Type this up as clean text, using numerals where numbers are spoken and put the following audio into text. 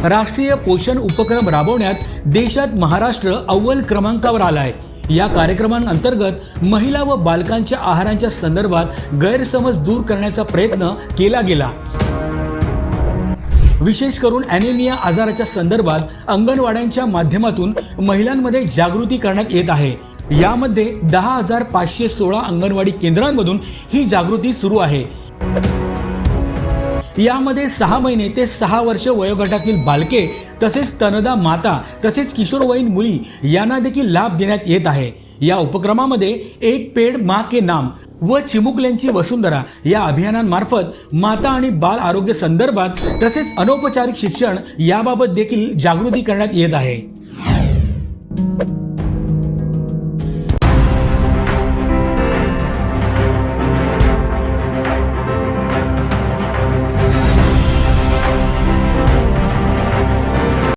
राष्ट्रीय पोषण उपक्रम राबवण्यात देशात महाराष्ट्र अव्वल क्रमांकावर आलाय। या कार्यक्रमांतर्गत महिला व बालकांच्या आहाराच्या संदर्भात गैरसमज दूर करण्याचा प्रयत्न केला गेला। विशेष करून ॲनिमिया आजाराच्या संदर्भात अंगणवाड्यांच्या माध्यमातून महिलांमध्ये जागृती करण्यात येत आहे। यामध्ये 10,516 अंगणवाडी केंद्रांमधून ही जागृती सुरू आहे। यामध्ये 6 महिने ते 6 वर्ष वयोगटातील बालके तसेच स्तनदा माता तसेच किशोरवयीन मुली यांना देखील लाभ देण्यात येत आहे। या उपक्रमामध्ये एक पेड़ माँ के नाम व चिमुकल्यांची वसुंधरा या अभियानांमार्फत माता आणि बाल आरोग्य संदर्भात तसेच अनौपचारिक शिक्षण याबाबत देखील जागृती करण्यात येत आहे।